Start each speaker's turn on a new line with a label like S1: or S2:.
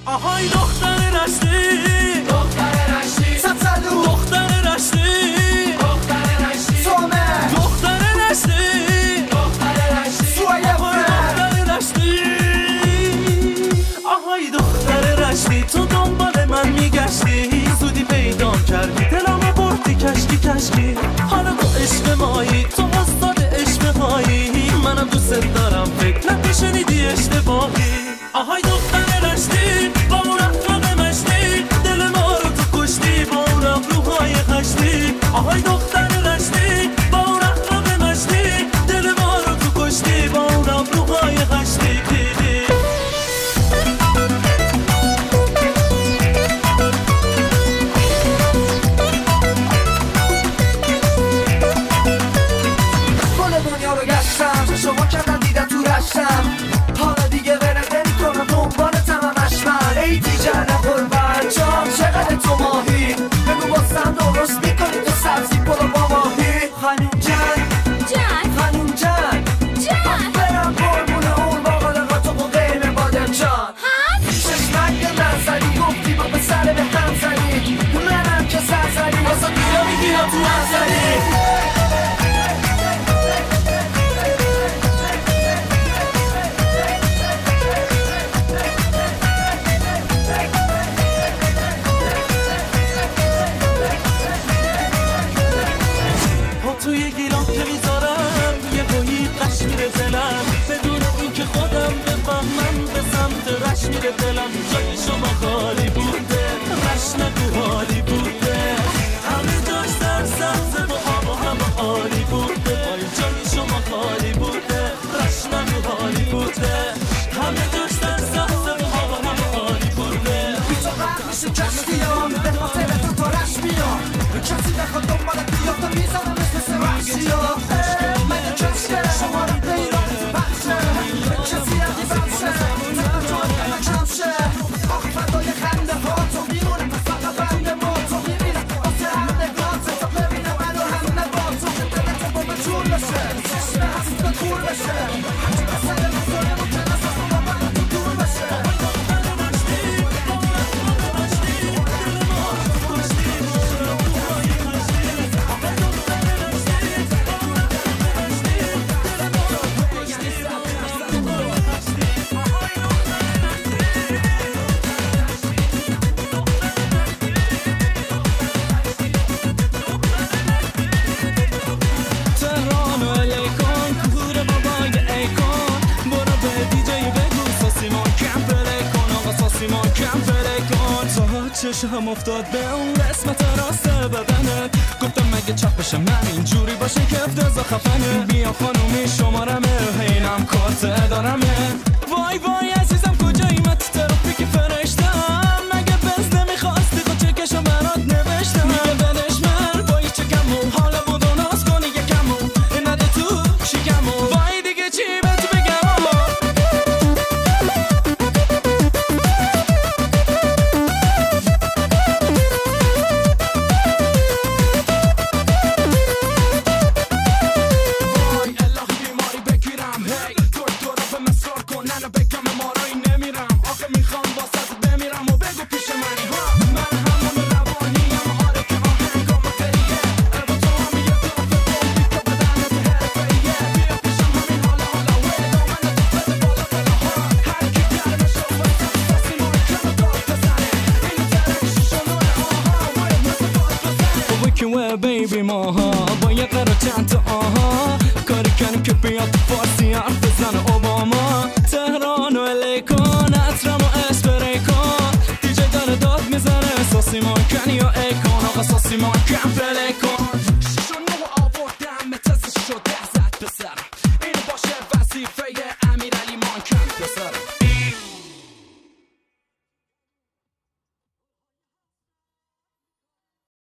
S1: آهای دختر رشتی
S2: دختر رشتی
S1: سبزلو دختر رشتی
S2: دختر رشتی
S1: سومه دختر رشتی
S2: دختر رشتی
S1: سویه دختر رشتی آهای دختر رشتی تو دنبال من میگشتی زودی پیدام کردی دلمو بردی کشکی کشکی حالا تو عشق مایی تو استاد عشق هایی منم دوست دارم فکر نکن شنیدی اشتباهی آهای دختر رشتی با اون اخلاق مشتی دل ما رو تو کشتی با اون ابروهای خشتی آهای دختر رشتی با اون اخلاق مشتی دل ما رو تو کشتی با اون ابروهای خشتی
S2: کل دنیا رو گشتم شما کردن دیدم تو رشتم حالا دیگه ولت نمی‌کنم دنبالتم همش من ای دیجن قربان جان چقدر تو ماهی بگو بازم درست میکنی تو سبزی برو با ماهی خانوم جان خانوم جان برم قربون اون باقلقا تو قیمه بادم جان چشمک نزدی گفتی با پسر به هم زدی منم که سر زدی واسه بیا میگیرم تو هم زدی
S1: توی گیرام که میذارم یه بایی قش میره دلم بدون این که خودم بفهمم به سمت رش میره دلم جای شما خالی بوده رش نگو حالی بوده همه جاش در سبزه و آب و همه عالی بوده پای جای شما خالی بوده رش نگو حالی بوده همه جاش در سبزه و آب و همه عالی بوده
S2: بی تو غرق میشه کشتیام به خاطر تو تا رش بیام کسی نخواد دنبالت بیاد تا میزنم مثل وحشیا مگه کشکه شما رو پیران بخشه کسی رفتی بخشه زمان تو همه کمشه آخی فدای خنده ها تو میمونه تو فقط بند ما تو میبینه واسه هم نگاته تا ببینه منو همه با تو دلت با من جور بشه چشمه هست به کور بشه هرچی بسر بزاره ممکن است از با من تو دور بشه
S1: چشم افتاد به اون قسمت راست بدنت گفتم مگه چپ بشه من اینجوری باشه که افتضا خفنه بیا خانومی شمارمه حینم کارت دارمه وای وای عزیزم کجایی من تو ترافیک فرشتم مگه بز نمیخواستی خود چکشو برات نوشتم میگه دلش من وای چکمو حالا بود و ناز کنی یکمو نده تو شکمو وای دیگه چی بهت بگم بیبی ماها با یه قرار چند تا آها کاری کنیم که بیاد تو فارسی حرف بزن اوباما تهران و الی کن عطرم و اسپری کن دیجی داره داد میزنه ساسی مانکن یا ای کن آقا ساسی مانکن بله کن شیشو نو آوردم متزش شد 10 زد پسرم اینو باشه وظیفه